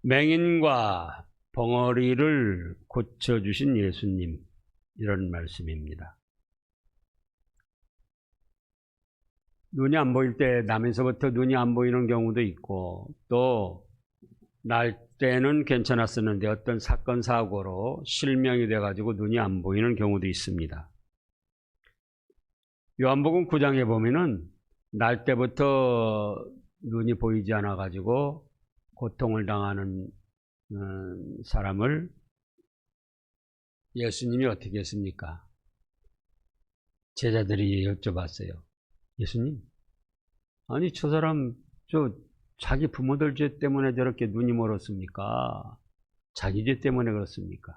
맹인과 벙어리를 고쳐주신 예수님, 이런 말씀입니다. 눈이 안 보일 때 나면서부터 눈이 안 보이는 경우도 있고, 또 날 때는 괜찮았었는데 어떤 사건 사고로 실명이 돼가지고 눈이 안 보이는 경우도 있습니다. 요한복음 9장에 보면은 날 때부터 눈이 보이지 않아가지고 고통을 당하는 사람을 예수님이 어떻게 했습니까? 제자들이 여쭤봤어요. 예수님, 아니 저 사람 자기 부모들 죄 때문에 저렇게 눈이 멀었습니까? 자기 죄 때문에 그렇습니까?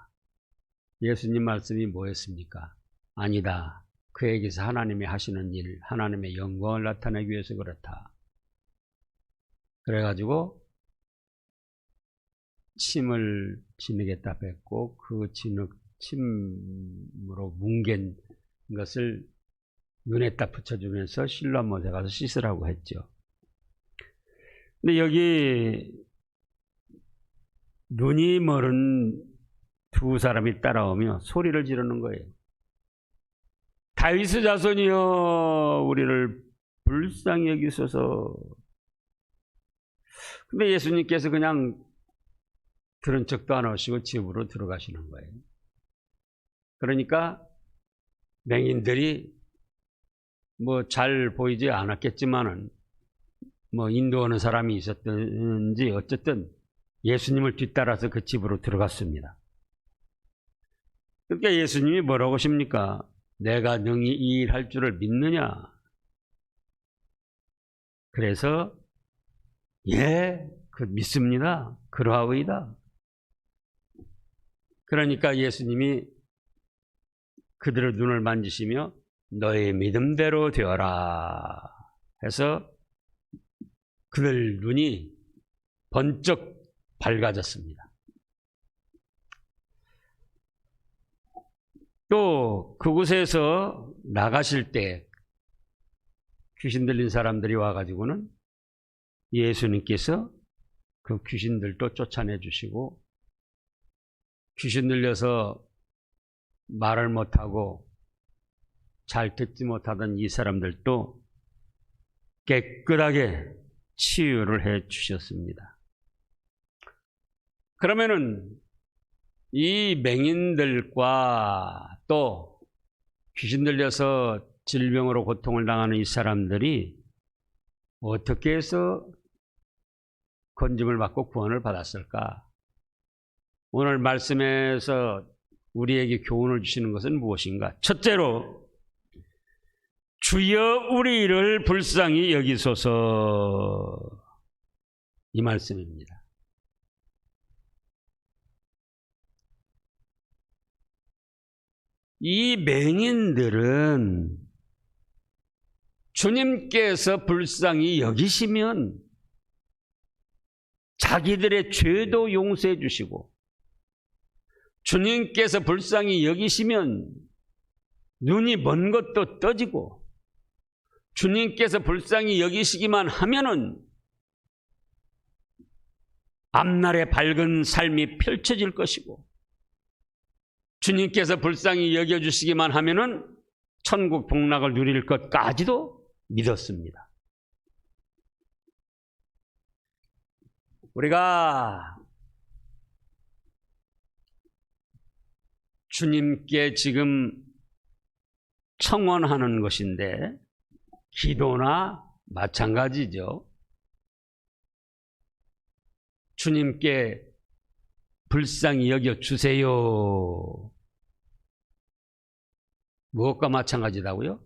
예수님 말씀이 뭐였습니까? 아니다. 그에게서 하나님이 하시는 일, 하나님의 영광을 나타내기 위해서 그렇다. 그래가지고 침을 진흙에다 뱉고 그 침으로 뭉갠 것을 눈에다 붙여주면서 실로암 못에 가서 씻으라고 했죠. 근데 여기 눈이 멀은 두 사람이 따라오며 소리를 지르는 거예요. 다윗의 자손이여 우리를 불쌍히 여기소서. 근데 예수님께서 그냥 들은 척도 안 하시고 집으로 들어가시는 거예요. 그러니까 맹인들이 잘 보이지 않았겠지만은 인도하는 사람이 있었든지 어쨌든 예수님을 뒤따라서 그 집으로 들어갔습니다. 그러니까 예수님이 뭐라고 하십니까? 내가 능히 이 일 할 줄을 믿느냐? 그래서 믿습니다. 그러하오이다. 그러니까 예수님이 그들의 눈을 만지시며 너의 믿음대로 되어라 해서 그들 눈이 번쩍 밝아졌습니다. 또 그곳에서 나가실 때 귀신 들린 사람들이 와가지고는 예수님께서 그 귀신들도 쫓아내 주시고, 귀신 들려서 말을 못하고 잘 듣지 못하던 이 사람들도 깨끗하게 치유를 해 주셨습니다. 그러면은 이 맹인들과 또 귀신 들려서 질병으로 고통을 당하는 이 사람들이 어떻게 해서 건짐을 받고 구원을 받았을까? 오늘 말씀에서 우리에게 교훈을 주시는 것은 무엇인가? 첫째로, 주여 우리를 불쌍히 여기소서, 이 말씀입니다. 이 맹인들은 주님께서 불쌍히 여기시면 자기들의 죄도 용서해 주시고, 주님께서 불쌍히 여기시면 눈이 먼 것도 떠지고, 주님께서 불쌍히 여기시기만 하면은 앞날의 밝은 삶이 펼쳐질 것이고, 주님께서 불쌍히 여겨주시기만 하면은 천국 복락을 누릴 것까지도 믿었습니다. 우리가 주님께 지금 청원하는 것인데, 기도나 마찬가지죠. 주님께 불쌍히 여겨주세요. 무엇과 마찬가지다고요?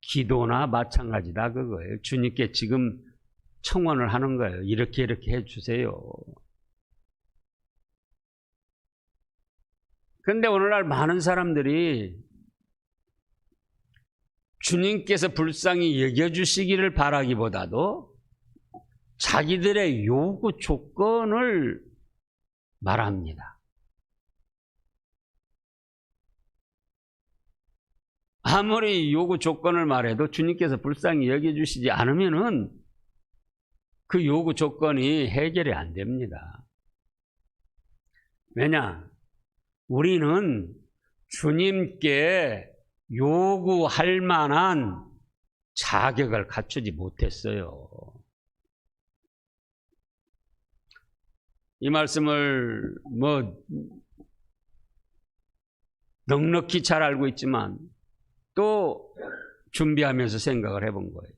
기도나 마찬가지다 그거예요. 주님께 지금 청원을 하는 거예요. 이렇게 해주세요. 그런데 오늘날 많은 사람들이 주님께서 불쌍히 여겨주시기를 바라기보다도 자기들의 요구 조건을 말합니다. 아무리 요구 조건을 말해도 주님께서 불쌍히 여겨주시지 않으면은 그 요구 조건이 해결이 안 됩니다. 왜냐? 우리는 주님께 요구할 만한 자격을 갖추지 못했어요. 이 말씀을 넉넉히 잘 알고 있지만 또 준비하면서 생각을 해본 거예요.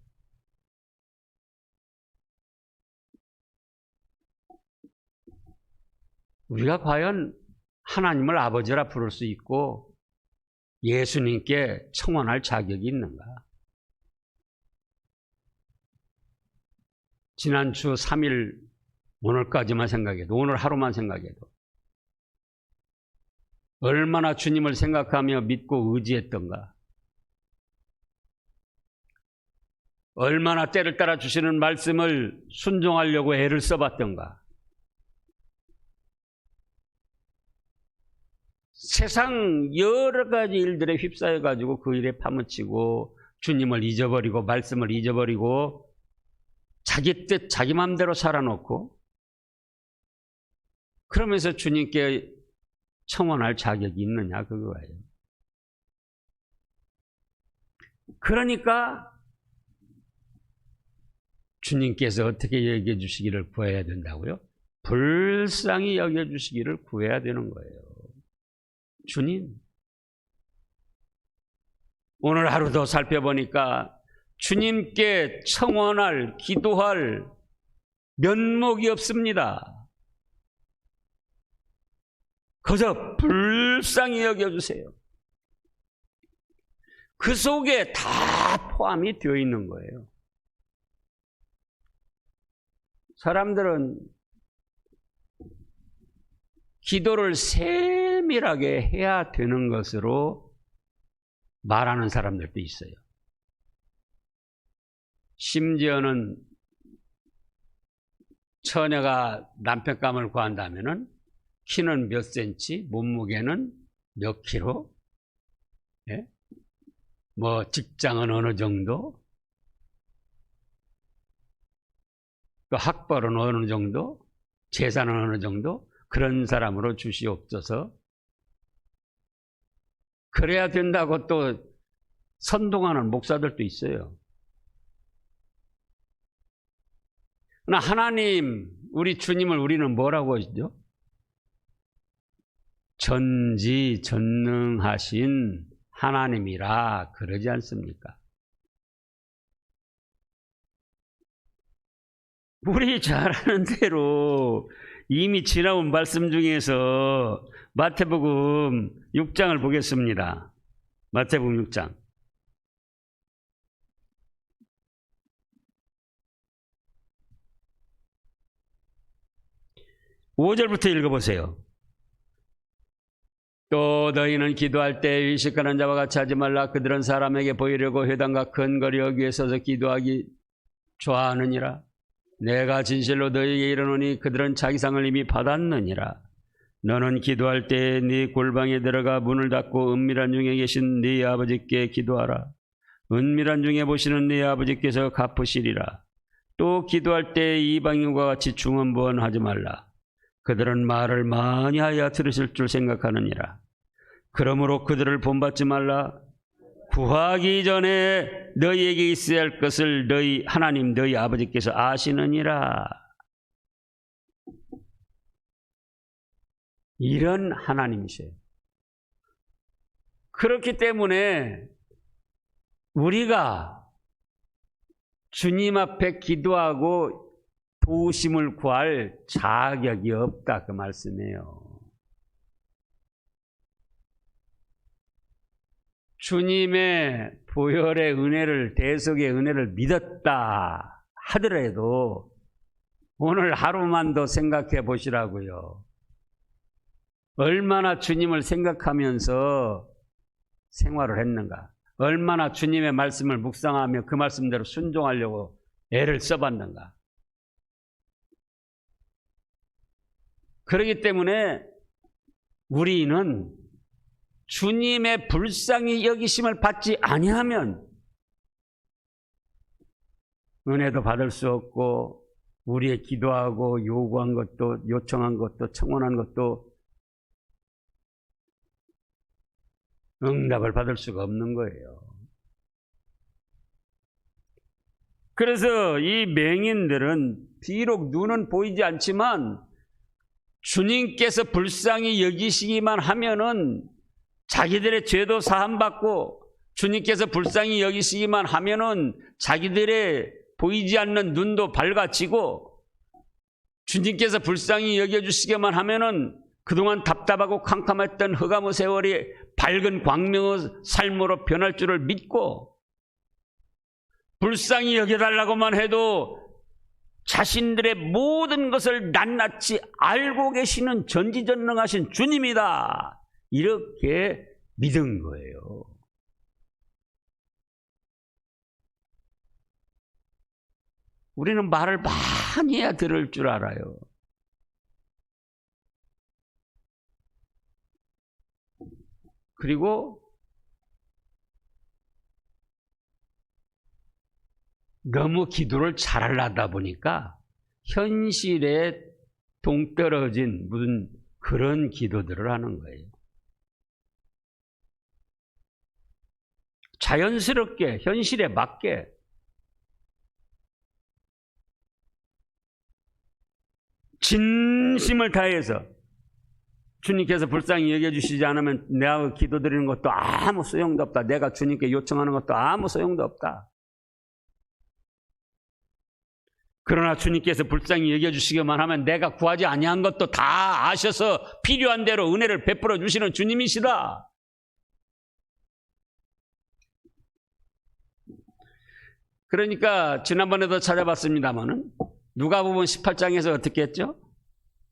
우리가 과연 하나님을 아버지라 부를 수 있고 예수님께 청원할 자격이 있는가? 지난주 3일 오늘까지만 생각해도, 오늘 하루만 생각해도 얼마나 주님을 생각하며 믿고 의지했던가, 얼마나 때를 따라 주시는 말씀을 순종하려고 애를 써봤던가. 세상 여러 가지 일들에 휩싸여가지고 그 일에 파묻히고 주님을 잊어버리고 말씀을 잊어버리고 자기 뜻 자기 마음대로 살아놓고 그러면서 주님께 청원할 자격이 있느냐 그거예요. 그러니까 주님께서 어떻게 여겨주시기를 구해야 된다고요? 불쌍히 여겨주시기를 구해야 되는 거예요. 주님, 오늘 하루도 살펴보니까 주님께 청원할, 기도할 면목이 없습니다. 그저 불쌍히 여겨주세요. 그 속에 다 포함이 되어 있는 거예요. 사람들은 기도를 세밀하게 해야 되는 것으로 말하는 사람들도 있어요. 심지어는 처녀가 남편감을 구한다면은 키는 몇 센치, 몸무게는 몇 킬로, 예? 직장은 어느 정도, 또 학벌은 어느 정도, 재산은 어느 정도, 그런 사람으로 주시옵소서. 그래야 된다고 또 선동하는 목사들도 있어요. 그러나 하나님, 우리 주님을 우리는 뭐라고 하시죠? 전지전능하신 하나님이라 그러지 않습니까? 우리 잘 아는 대로 이미 지나온 말씀 중에서 마태복음 6장을 보겠습니다. 마태복음 6장. 5절부터 읽어보세요. 또 너희는 기도할 때 의식하는 자와 같이 하지 말라. 그들은 사람에게 보이려고 회당과 큰 거리 여기에 서서 기도하기 좋아하느니라. 내가 진실로 너희에게 이르노니 그들은 자기 상을 이미 받았느니라. 너는 기도할 때 네 골방에 들어가 문을 닫고 은밀한 중에 계신 네 아버지께 기도하라. 은밀한 중에 보시는 네 아버지께서 갚으시리라. 또 기도할 때 이방인과 같이 중언부언하지 말라. 그들은 말을 많이 하여 들으실 줄 생각하느니라. 그러므로 그들을 본받지 말라. 구하기 전에 너희에게 있어야 할 것을 너희 하나님 너희 아버지께서 아시느니라. 이런 하나님이세요. 그렇기 때문에 우리가 주님 앞에 기도하고 도우심을 구할 자격이 없다 그 말씀이에요. 주님의 보혈의 은혜를, 대속의 은혜를 믿었다 하더라도 오늘 하루만 더 생각해 보시라고요. 얼마나 주님을 생각하면서 생활을 했는가, 얼마나 주님의 말씀을 묵상하며 그 말씀대로 순종하려고 애를 써봤는가. 그렇기 때문에 우리는 주님의 불쌍히 여기심을 받지 아니하면 은혜도 받을 수 없고 우리의 기도하고 요구한 것도, 요청한 것도, 청원한 것도 응답을 받을 수가 없는 거예요. 그래서 이 맹인들은 비록 눈은 보이지 않지만 주님께서 불쌍히 여기시기만 하면은 자기들의 죄도 사함받고 주님께서 불쌍히 여기시기만 하면은 자기들의 보이지 않는 눈도 밝아지고 주님께서 불쌍히 여겨주시기만 하면은 그동안 답답하고 캄캄했던 흑암의 세월이 밝은 광명의 삶으로 변할 줄을 믿고 불쌍히 여겨달라고만 해도 자신들의 모든 것을 낱낱이 알고 계시는 전지전능하신 주님이다. 이렇게 믿은 거예요. 우리는 말을 많이 해야 들을 줄 알아요. 그리고 너무 기도를 잘하려다 보니까 현실에 동떨어진 무슨 그런 기도들을 하는 거예요. 자연스럽게 현실에 맞게 진심을 다해서 주님께서 불쌍히 여겨주시지 않으면 내가 기도드리는 것도 아무 소용도 없다. 내가 주님께 요청하는 것도 아무 소용도 없다. 그러나 주님께서 불쌍히 여겨주시기만 하면 내가 구하지 아니한 것도 다 아셔서 필요한 대로 은혜를 베풀어 주시는 주님이시다. 그러니까 지난번에도 찾아봤습니다마는 누가복음 18장에서 어떻게 했죠?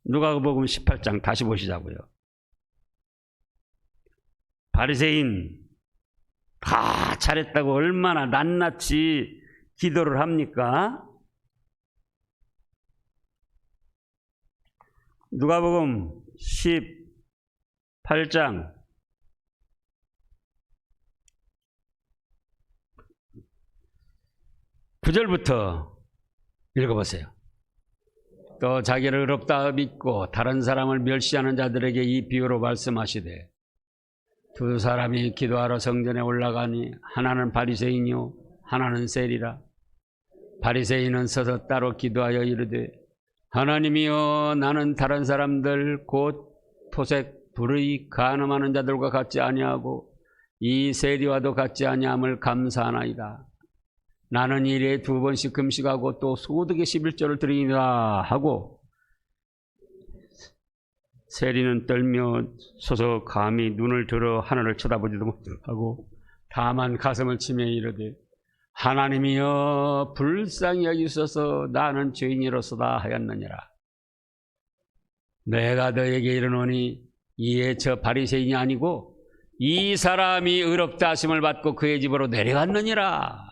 누가복음 18장 다시 보시자고요. 바리새인 다 잘했다고 얼마나 낱낱이 기도를 합니까? 누가복음 18장 9절부터 읽어보세요. 또 자기를 의롭다 믿고 다른 사람을 멸시하는 자들에게 이 비유로 말씀하시되 두 사람이 기도하러 성전에 올라가니 하나는 바리새인이요 하나는 세리라. 바리새인은 서서 따로 기도하여 이르되 하나님이여 나는 다른 사람들 곧 토색 불의 간음하는 자들과 같지 아니하고 이 세리와도 같지 아니함을 감사하나이다. 나는 일에 2번씩 금식하고 또 소득의 11조를 드리니라 하고 세리는 떨며 서서 감히 눈을 들어 하늘을 쳐다보지도 못하고 다만 가슴을 치며 이르되 하나님이여 불쌍히 여기소서 나는 죄인이로소다 하였느니라. 내가 너에게 이르노니 이에 저 바리새인이 아니고 이 사람이 의롭다 하심을 받고 그의 집으로 내려갔느니라.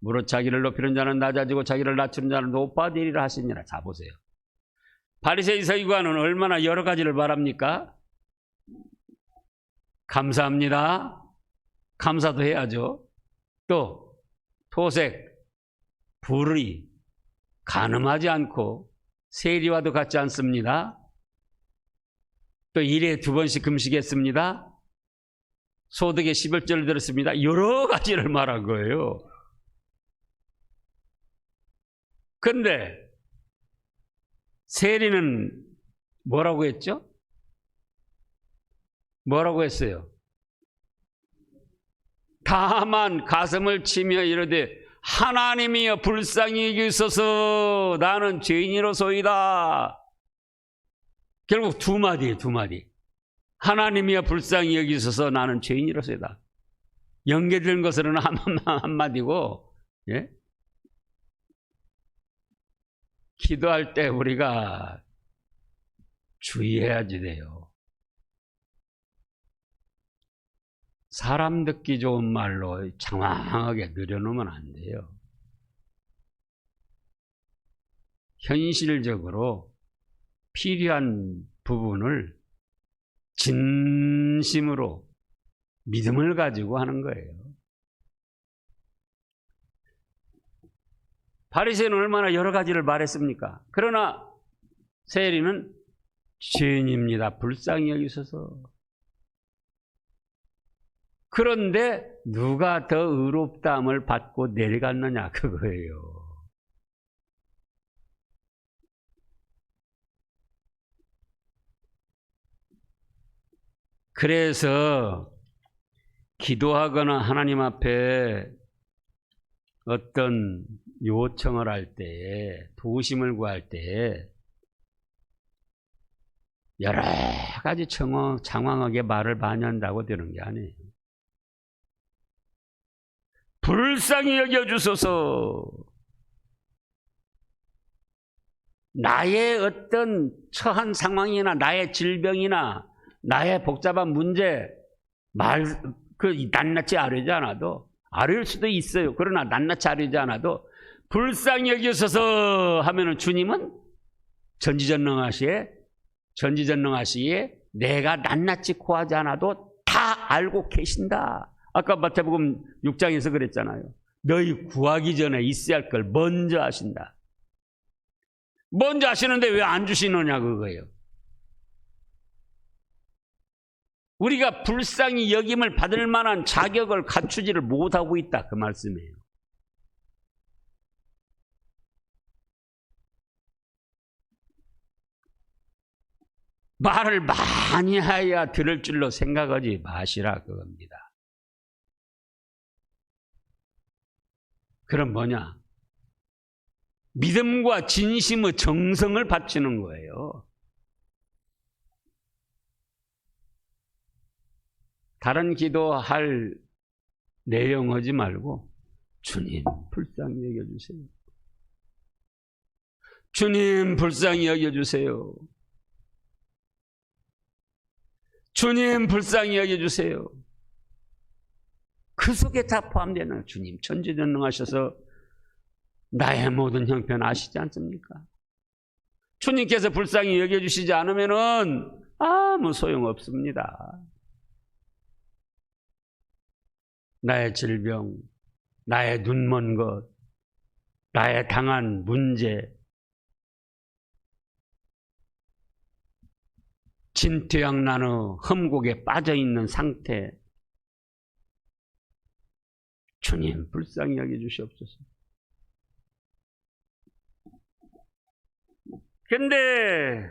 무릇 자기를 높이는 자는 낮아지고 자기를 낮추는 자는 높아지리라 하시니라. 자 보세요. 바리새인 서기관은 얼마나 여러 가지를 말합니까? 감사합니다. 감사도 해야죠. 또 토색, 불의, 간음하지 않고 세리와도 같지 않습니다. 또 일에 2번씩 금식했습니다. 소득의 11조를 들었습니다. 여러 가지를 말한 거예요. 그런데 세리는 뭐라고 했죠? 뭐라고 했어요? 다만 가슴을 치며 이르되 하나님이여 불쌍히 여기소서 나는 죄인이로소이다. 결국 두 마디예요. 하나님이여 불쌍히 여기소서 나는 죄인이로소이다. 연계된 것은 한마디고, 예? 기도할 때 우리가 주의해야지 돼요. 사람 듣기 좋은 말로 장황하게 늘여놓으면 안 돼요. 현실적으로 필요한 부분을 진심으로 믿음을 가지고 하는 거예요. 바리새인은 얼마나 여러 가지를 말했습니까? 그러나 세리는 죄인입니다. 불쌍히 여기소서. 그런데 누가 더 의롭다함을 받고 내려갔느냐 그거예요. 그래서 기도하거나 하나님 앞에 어떤 요청을 할 때, 도우심을 구할 때 여러 가지 장황하게 말을 많이 한다고 되는 게 아니에요. 불쌍히 여겨주소서. 나의 어떤 처한 상황이나 나의 질병이나 나의 복잡한 문제 낱낱이 아뢰지 않아도, 아뢰일 수도 있어요. 그러나 낱낱이 아뢰지 않아도 불쌍히 여기소서 하면은 주님은 전지전능하시에 내가 낱낱이 구하지 않아도 다 알고 계신다. 아까 마태복음 6장에서 그랬잖아요. 너희 구하기 전에 있어야 할 걸 먼저 아신다. 먼저 아시는데 왜 안 주시느냐 그거예요. 우리가 불쌍히 여김을 받을 만한 자격을 갖추지를 못하고 있다 그 말씀이에요. 말을 많이 해야 들을 줄로 생각하지 마시라 그겁니다. 그럼 뭐냐? 믿음과 진심의 정성을 바치는 거예요. 다른 기도할 내용 하지 말고 주님 불쌍히 여겨주세요. 주님 불쌍히 여겨주세요. 주님 불쌍히 여겨주세요. 그 속에 다 포함되는 주님 전지전능하셔서 나의 모든 형편 아시지 않습니까? 주님께서 불쌍히 여겨주시지 않으면은 아무 소용없습니다. 나의 질병, 나의 눈먼 것, 나의 당한 문제, 진퇴양난의 험곡에 빠져있는 상태, 주님 불쌍히 여겨주시옵소서. 근데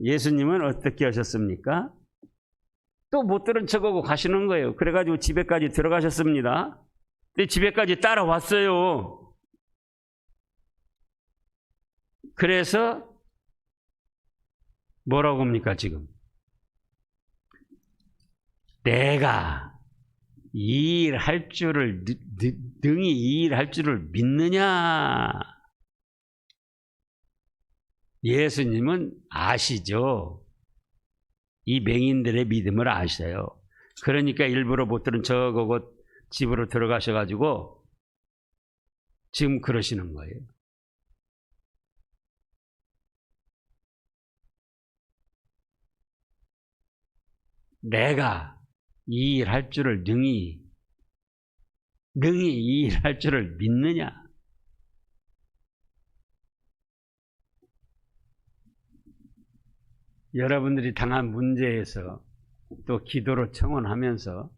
예수님은 어떻게 하셨습니까? 또 못 들은 척하고 가시는 거예요. 그래가지고 집에까지 들어가셨습니다. 근데 집에까지 따라왔어요. 그래서 뭐라고 합니까 지금? 내가 이 일 할 줄을 능히 이 일 할 줄을 믿느냐? 예수님은 아시죠? 이 맹인들의 믿음을 아셔요. 그러니까 일부러 못 들은 척하고 집으로 들어가셔가지고 지금 그러시는 거예요. 내가 이 일 할 줄을 능히 이 일 할 줄을 믿느냐? 여러분들이 당한 문제에서 또 기도로 청원하면서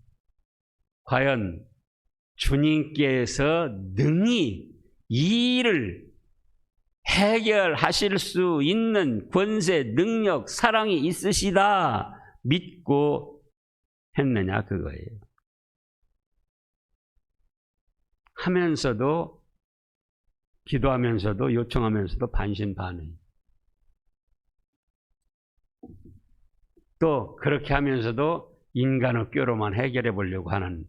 과연 주님께서 능히 이 일을 해결하실 수 있는 권세, 능력, 사랑이 있으시다 믿고 했느냐 그거예요. 하면서도 기도하면서도 요청하면서도 반신반의. 또 그렇게 하면서도 인간의 꾀로만 해결해 보려고 하는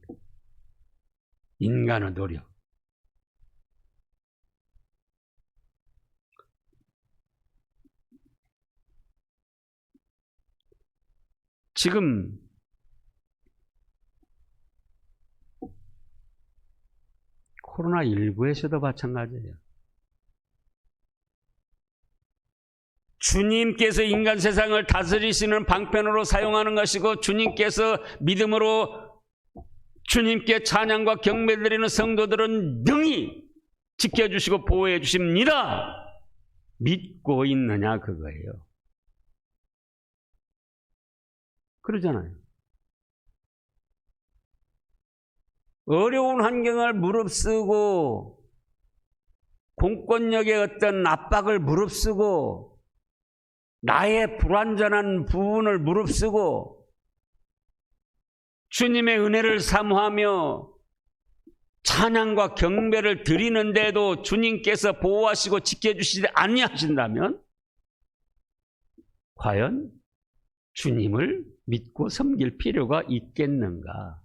인간의 노력. 지금 코로나19에서도 마찬가지예요. 주님께서 인간 세상을 다스리시는 방편으로 사용하는 것이고 주님께서 믿음으로 주님께 찬양과 경배드리는 성도들은 능히 지켜주시고 보호해 주십니다. 믿고 있느냐 그거예요. 그러잖아요. 어려운 환경을 무릅쓰고 공권력의 어떤 압박을 무릅쓰고 나의 불완전한 부분을 무릅쓰고 주님의 은혜를 사모하며 찬양과 경배를 드리는데도 주님께서 보호하시고 지켜주시지 아니하신다면 과연 주님을 믿고 섬길 필요가 있겠는가?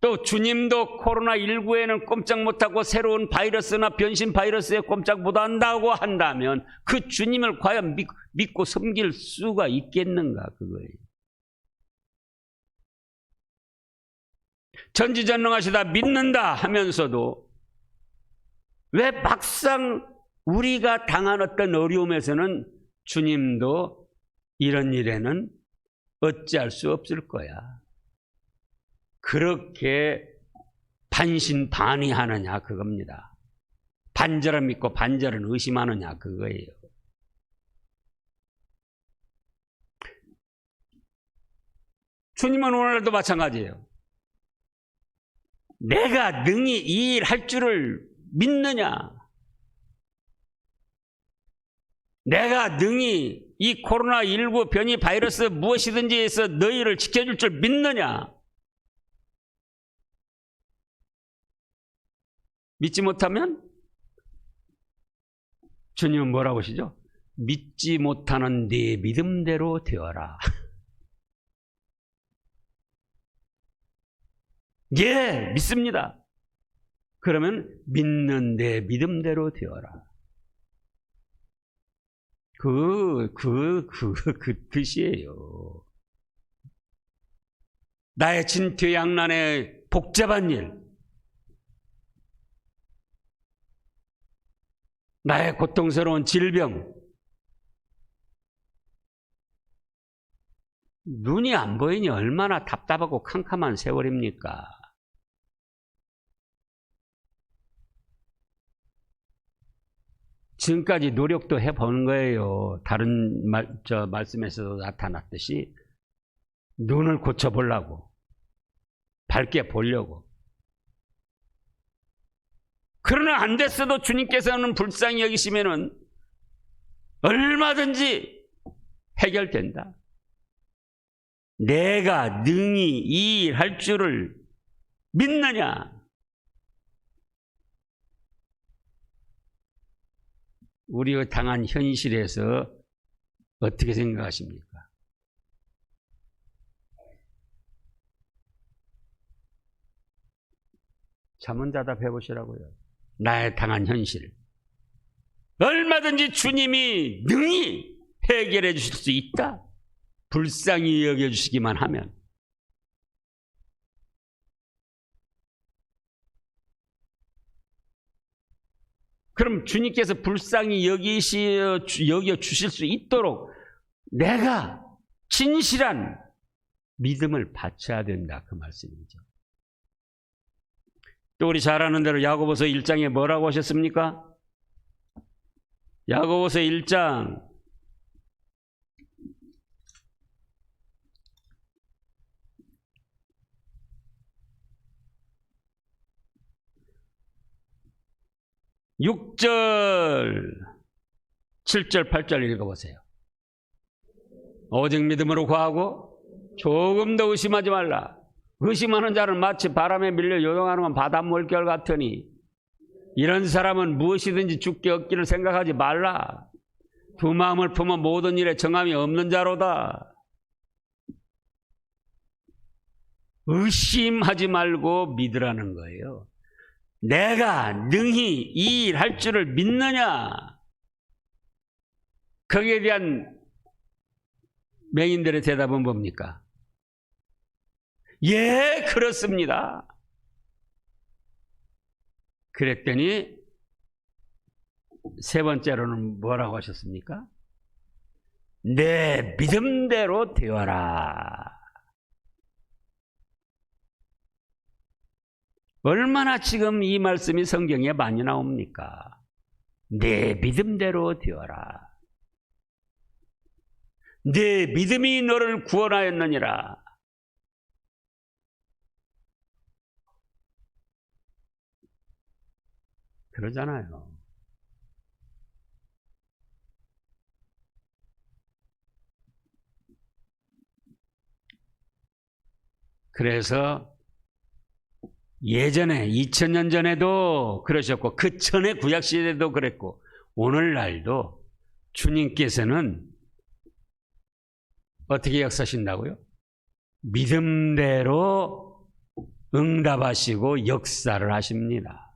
또 주님도 코로나19에는 꼼짝 못하고 새로운 바이러스나 변신 바이러스에 꼼짝 못한다고 한다면 그 주님을 과연 믿고 섬길 수가 있겠는가? 그거예요. 전지전능하시다 믿는다 하면서도 왜 막상 우리가 당한 어떤 어려움에서는 주님도 이런 일에는 어찌할 수 없을 거야. 그렇게 반신반의하느냐 그겁니다. 반절은 믿고 반절은 의심하느냐 그거예요. 주님은 오늘도 마찬가지예요. 내가 능히 이 일 할 줄을 믿느냐? 내가 능히 이 코로나19 변이 바이러스 무엇이든지 해서 너희를 지켜줄 줄 믿느냐? 믿지 못하면 주님은 뭐라고 하시죠? 믿지 못하는 네 믿음대로 되어라. 예, 믿습니다. 그러면 믿는 내 믿음대로 되어라. 그 뜻이에요. 나의 진퇴양난의 복잡한 일, 나의 고통스러운 질병, 눈이 안 보이니 얼마나 답답하고 캄캄한 세월입니까? 지금까지 노력도 해보는 거예요. 다른 말씀에서도 나타났듯이 눈을 고쳐보려고, 밝게 보려고. 그러나 안 됐어도 주님께서는 불쌍히 여기시면은 얼마든지 해결된다. 내가 능히 이 일 할 줄을 믿느냐? 우리가 당한 현실에서 어떻게 생각하십니까? 잠은 자답해 보시라고요. 나의 당한 현실. 얼마든지 주님이 능히 해결해 주실 수 있다. 불쌍히 여겨주시기만 하면. 그럼 주님께서 불쌍히 여겨주실 수 있도록 내가 진실한 믿음을 바쳐야 된다. 그 말씀이죠. 또 우리 잘 아는 대로 야고보서 1장에 뭐라고 하셨습니까? 야고보서 1장 6절, 7절, 8절 읽어보세요. 오직 믿음으로 구하고 조금도 의심하지 말라. 의심하는 자는 마치 바람에 밀려 요동하는 바닷물결 같으니 이런 사람은 무엇이든지 죽게 얻기를 생각하지 말라. 두 마음을 품어 모든 일에 정함이 없는 자로다. 의심하지 말고 믿으라는 거예요. 내가 능히 이 일 할 줄을 믿느냐? 거기에 대한 맹인들의 대답은 뭡니까? 예, 그렇습니다. 그랬더니 세 번째로는 뭐라고 하셨습니까? 내 믿음대로 되어라. 얼마나 지금 이 말씀이 성경에 많이 나옵니까? 내 믿음대로 되어라. 내 믿음이 너를 구원하였느니라. 그러잖아요. 그래서 예전에 2000년 전에도 그러셨고 그 전에 구약시대도 그랬고 오늘날도 주님께서는 어떻게 역사하신다고요? 믿음대로 응답하시고 역사를 하십니다.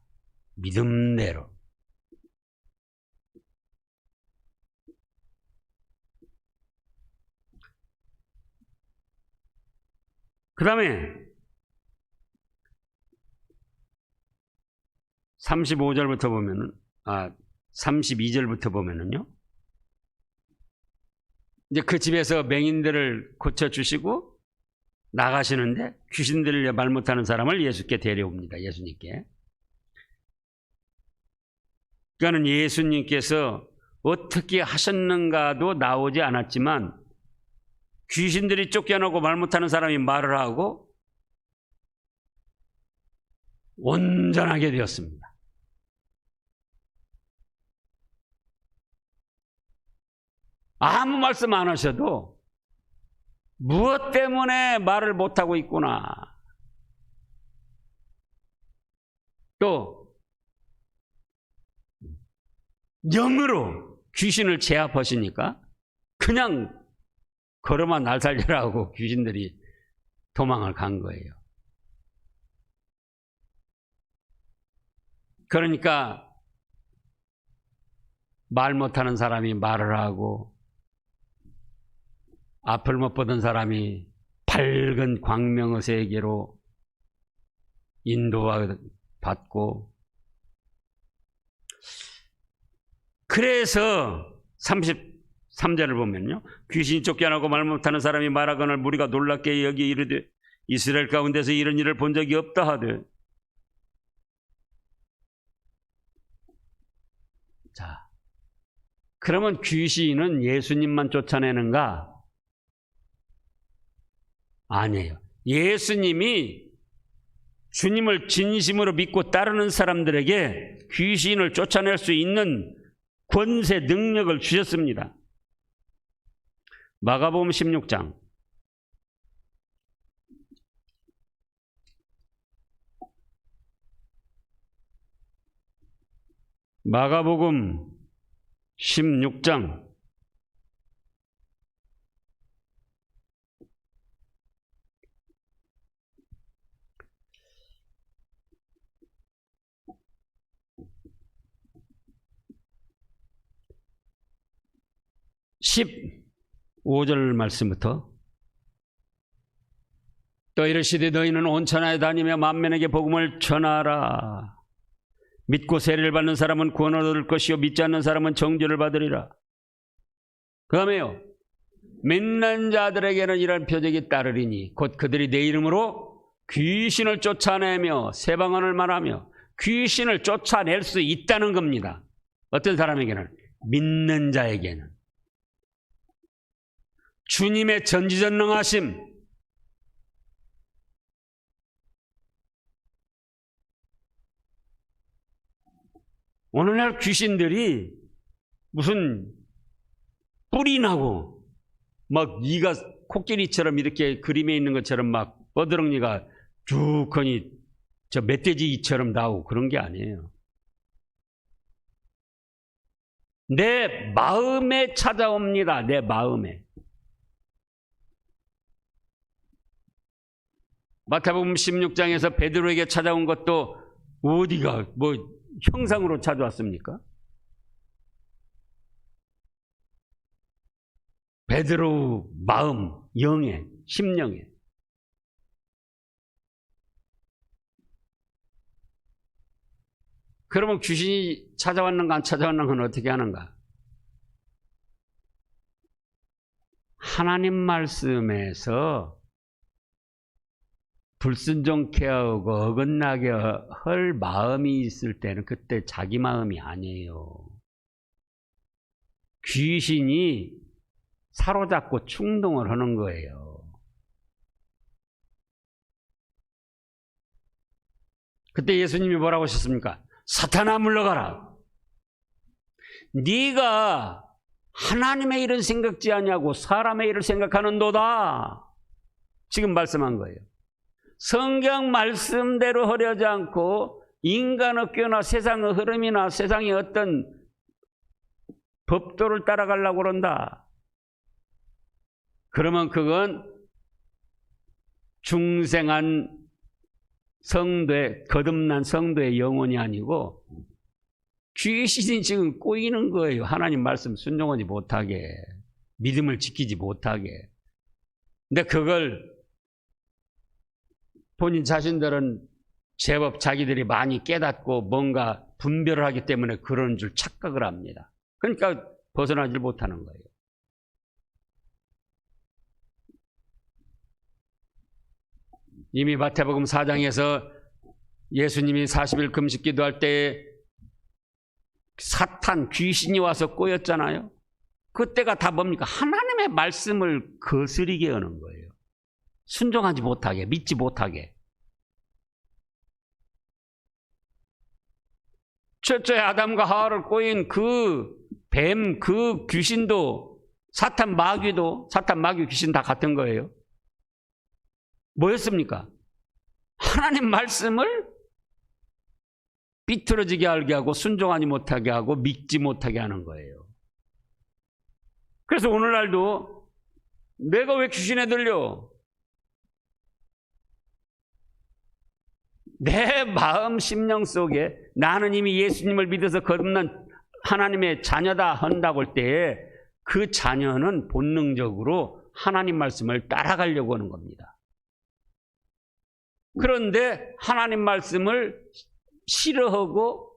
믿음대로. 그 다음에 35절부터 보면은, 32절부터 보면은요, 이제 그 집에서 맹인들을 고쳐주시고 나가시는데 귀신들을 말 못하는 사람을 예수께 데려옵니다. 예수님께. 그러니까는 예수님께서 어떻게 하셨는가도 나오지 않았지만 귀신들이 쫓겨나고 말 못하는 사람이 말을 하고 온전하게 되었습니다. 아무 말씀 안 하셔도 무엇 때문에 말을 못하고 있구나. 또 영으로 귀신을 제압하시니까 그냥 걸어마 날 살려라고 귀신들이 도망을 간 거예요. 그러니까 말 못하는 사람이 말을 하고 앞을 못 보던 사람이 밝은 광명의 세계로 인도받고, 그래서 33절을 보면요, 귀신이 쫓겨나고 말 못하는 사람이 말하거늘 무리가 놀랍게 여기 이르되 이스라엘 가운데서 이런 일을 본 적이 없다 하되. 자, 그러면 귀신은 예수님만 쫓아내는가? 아니에요. 예수님이 주님을 진심으로 믿고 따르는 사람들에게 귀신을 쫓아낼 수 있는 권세, 능력을 주셨습니다. 마가복음 16장. 마가복음 16장 15절 말씀부터 또 이르시되 너희는 온 천하에 다니며 만민에게 복음을 전하라. 믿고 세례를 받는 사람은 구원을 얻을 것이요 믿지 않는 사람은 정죄를 받으리라. 그 다음에요, 믿는 자들에게는 이런 표적이 따르리니 곧 그들이 내 이름으로 귀신을 쫓아내며 새 방언을 말하며. 귀신을 쫓아낼 수 있다는 겁니다. 어떤 사람에게는? 믿는 자에게는. 주님의 전지전능하심, 오늘날 귀신들이 무슨 뿔이 나고 막 이가 코끼리처럼 이렇게 그림에 있는 것처럼 막 뻐드렁니가 쭉하니 저 멧돼지처럼 나오고 그런 게 아니에요. 내 마음에 찾아옵니다. 내 마음에. 마태복음 16장에서 베드로에게 찾아온 것도 어디가 뭐 형상으로 찾아왔습니까? 베드로 마음, 영에, 심령에. 그러면 귀신이 찾아왔는가 안 찾아왔는가 어떻게 하는가? 하나님 말씀에서 불순종케 하고 어긋나게 할 마음이 있을 때는 그때 자기 마음이 아니에요. 귀신이 사로잡고 충동을 하는 거예요. 그때 예수님이 뭐라고 하셨습니까? 사탄아 물러가라. 네가 하나님의 일은 생각지 아니하고 사람의 일을 생각하는도다. 지금 말씀한 거예요. 성경 말씀대로 하려지 않고 인간의 꾀나 세상의 흐름이나 세상의 어떤 법도를 따라가려고 그런다. 그러면 그건 중생한 성도의, 거듭난 성도의 영혼이 아니고 귀신이 지금 꼬이는 거예요. 하나님 말씀 순종하지 못하게, 믿음을 지키지 못하게. 근데 그걸 본인 자신들은 제법 자기들이 많이 깨닫고 뭔가 분별을 하기 때문에 그런 줄 착각을 합니다. 그러니까 벗어나질 못하는 거예요. 이미 마태복음 4장에서 예수님이 40일 금식 기도할 때 사탄, 귀신이 와서 꼬였잖아요. 그때가 다 뭡니까? 하나님의 말씀을 거스리게 하는 거예요. 순종하지 못하게, 믿지 못하게. 첫째 아담과 하와를 꼬인 그 뱀, 그 귀신도, 사탄 마귀도, 사탄 마귀 귀신 다 같은 거예요. 뭐였습니까? 하나님 말씀을 삐뚤어지게 알게 하고 순종하지 못하게 하고 믿지 못하게 하는 거예요. 그래서 오늘날도 내가 왜 귀신에 들려? 내 마음 심령 속에 나는 이미 예수님을 믿어서 거듭난 하나님의 자녀다 한다고 할 때에 그 자녀는 본능적으로 하나님 말씀을 따라가려고 하는 겁니다. 그런데 하나님 말씀을 싫어하고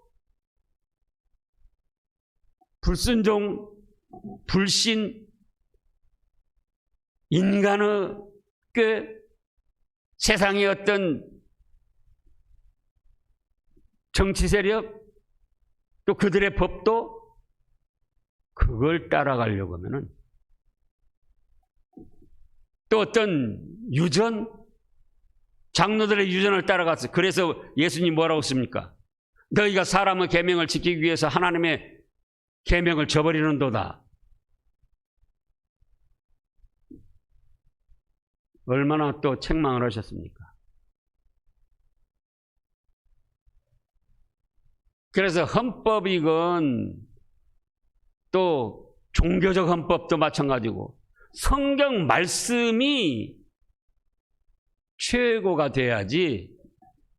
불순종, 불신, 인간의 꾀, 세상의 어떤 정치 세력, 또 그들의 법도 그걸 따라가려고 하면은 또 어떤 유전, 장로들의 유전을 따라갔어요. 그래서 예수님 뭐라고 했습니까? 너희가 사람의 계명을 지키기 위해서 하나님의 계명을 저버리는도다. 얼마나 또 책망을 하셨습니까? 그래서 헌법이건 또 종교적 헌법도 마찬가지고 성경 말씀이 최고가 돼야지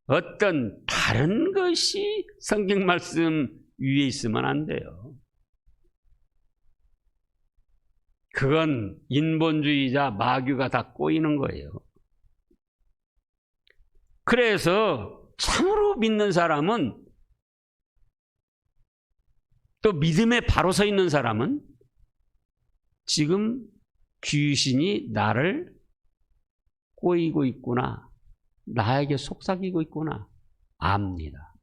어떤 다른 것이 성경 말씀 위에 있으면 안 돼요. 그건 인본주의자 마귀가 다 꼬이는 거예요. 그래서 참으로 믿는 사람은 또 믿음에 바로 서 있는 사람은 지금 귀신이 나를 꼬이고 있구나, 나에게 속삭이고 있구나 압니다.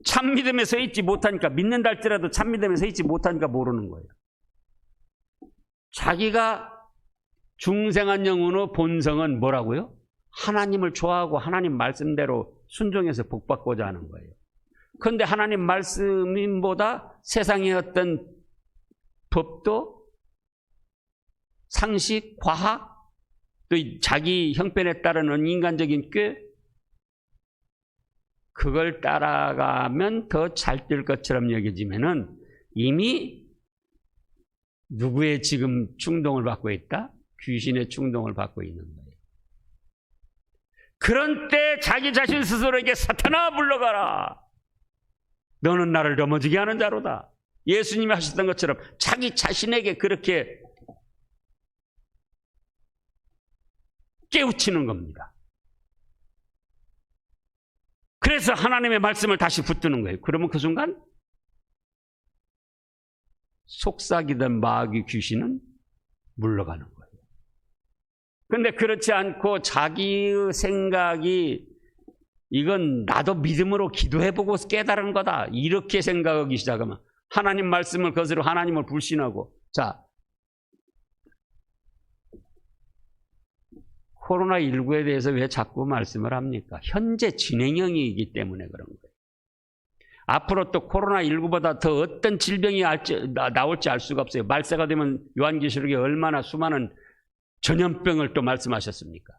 참 믿음에 서 있지 못하니까, 믿는다 할지라도 참 믿음에 서 있지 못하니까 모르는 거예요. 자기가 중생한 영혼의 본성은 뭐라고요? 하나님을 좋아하고 하나님 말씀대로 순종해서 복받고자 하는 거예요. 그런데 하나님 말씀보다 세상의 어떤 법도, 상식, 과학, 또 자기 형편에 따르는 인간적인 꾀, 그걸 따라가면 더 잘 될 것처럼 여겨지면은 이미 누구의 지금 충동을 받고 있다? 귀신의 충동을 받고 있는 거예요. 그런 때 자기 자신 스스로에게 사탄아 물러가라. 너는 나를 넘어지게 하는 자로다. 예수님이 하셨던 것처럼 자기 자신에게 그렇게 깨우치는 겁니다. 그래서 하나님의 말씀을 다시 붙드는 거예요. 그러면 그 순간 속삭이던 마귀 귀신은 물러가는 거예요. 그런데 그렇지 않고 자기의 생각이 이건 나도 믿음으로 기도해보고 깨달은 거다, 이렇게 생각하기 시작하면 하나님 말씀을 거스르고 하나님을 불신하고, 자, 코로나19에 대해서 왜 자꾸 말씀을 합니까? 현재 진행형이기 때문에 그런 거예요. 앞으로 또 코로나19보다 더 어떤 질병이 나올지 알 수가 없어요. 말세가 되면 요한계시록에 얼마나 수많은 전염병을 또 말씀하셨습니까?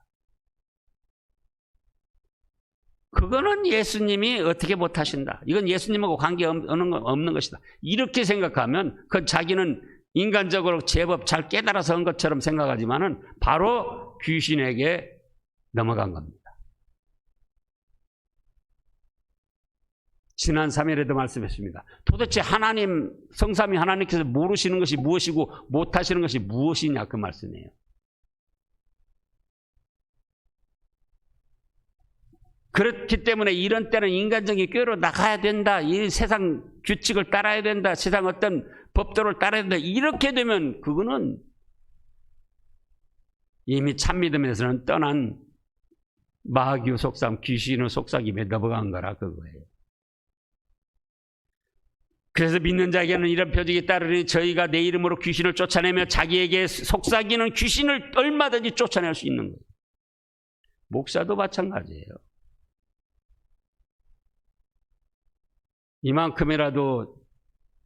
그거는 예수님이 어떻게 못하신다. 이건 예수님하고 관계없는 것이다. 이렇게 생각하면 그 자기는 인간적으로 제법 잘 깨달아서 한 것처럼 생각하지만은 바로 귀신에게 넘어간 겁니다. 지난 3일에도 말씀했습니다. 도대체 하나님, 성삼위 하나님께서 모르시는 것이 무엇이고 못하시는 것이 무엇이냐 그 말씀이에요. 그렇기 때문에 이런 때는 인간적인 꾀로 나가야 된다. 이 세상 규칙을 따라야 된다. 세상 어떤 법도를 따라야 된다. 이렇게 되면 그거는 이미 참믿음에서는 떠난 마귀의 속삭임, 귀신의 속삭임에 넘어간 거라 그거예요. 그래서 믿는 자에게는 이런 표적이 따르니 저희가 내 이름으로 귀신을 쫓아내며 자기에게 속삭이는 귀신을 얼마든지 쫓아낼 수 있는 거예요. 목사도 마찬가지예요. 이만큼이라도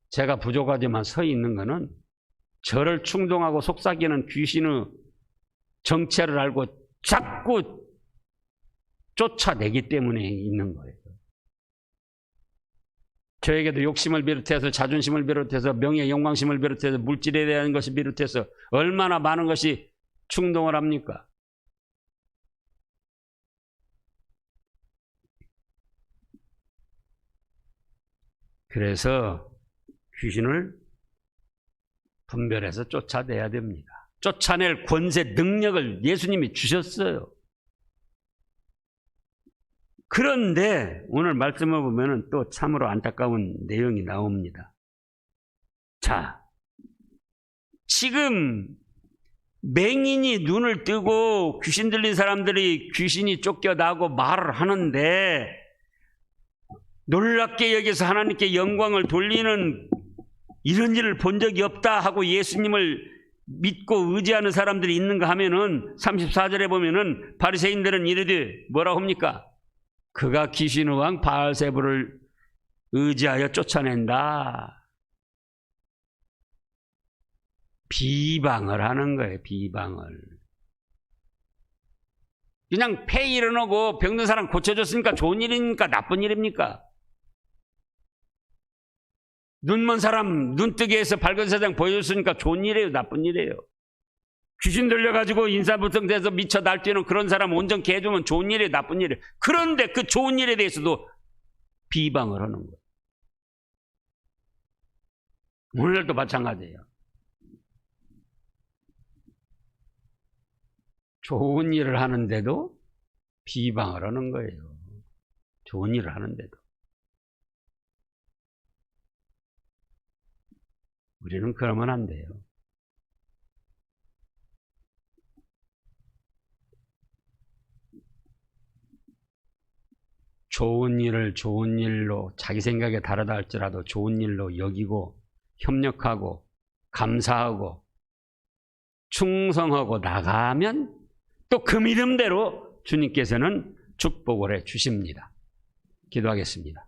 제가 부족하지만 서 있는 것은 저를 충동하고 속삭이는 귀신의 정체를 알고 자꾸 쫓아내기 때문에 있는 거예요. 저에게도 욕심을 비롯해서 자존심을 비롯해서 명예 영광심을 비롯해서 물질에 대한 것을 비롯해서 얼마나 많은 것이 충동을 합니까? 그래서 귀신을 분별해서 쫓아내야 됩니다. 쫓아낼 권세, 능력을 예수님이 주셨어요. 그런데 오늘 말씀을 보면 또 참으로 안타까운 내용이 나옵니다. 자, 지금 맹인이 눈을 뜨고 귀신 들린 사람들이 귀신이 쫓겨나고 말을 하는데 놀랍게 여기서 하나님께 영광을 돌리는 이런 일을 본 적이 없다 하고 예수님을 믿고 의지하는 사람들이 있는가 하면은 34절에 보면은 바리새인들은 이르되 뭐라고 합니까? 그가 귀신의 왕 바알세불을 의지하여 쫓아낸다. 비방을 하는 거예요. 비방을. 그냥 폐 일어나고 병든 사람 고쳐줬으니까 좋은 일입니까? 나쁜 일입니까? 눈먼 사람 눈뜨게 해서 밝은 세상 보여줬으니까 좋은 일이에요? 나쁜 일이에요? 귀신 들려가지고 인사불성돼서 미쳐 날뛰는 그런 사람 온전케 해주면 좋은 일이에요? 나쁜 일이에요? 그런데 그 좋은 일에 대해서도 비방을 하는 거예요. 오늘도 마찬가지예요. 좋은 일을 하는데도 비방을 하는 거예요. 좋은 일을 하는데도. 우리는 그러면 안 돼요. 좋은 일을 좋은 일로 자기 생각에 다르다 할지라도 좋은 일로 여기고 협력하고 감사하고 충성하고 나가면 또 그 믿음대로 주님께서는 축복을 해 주십니다. 기도하겠습니다.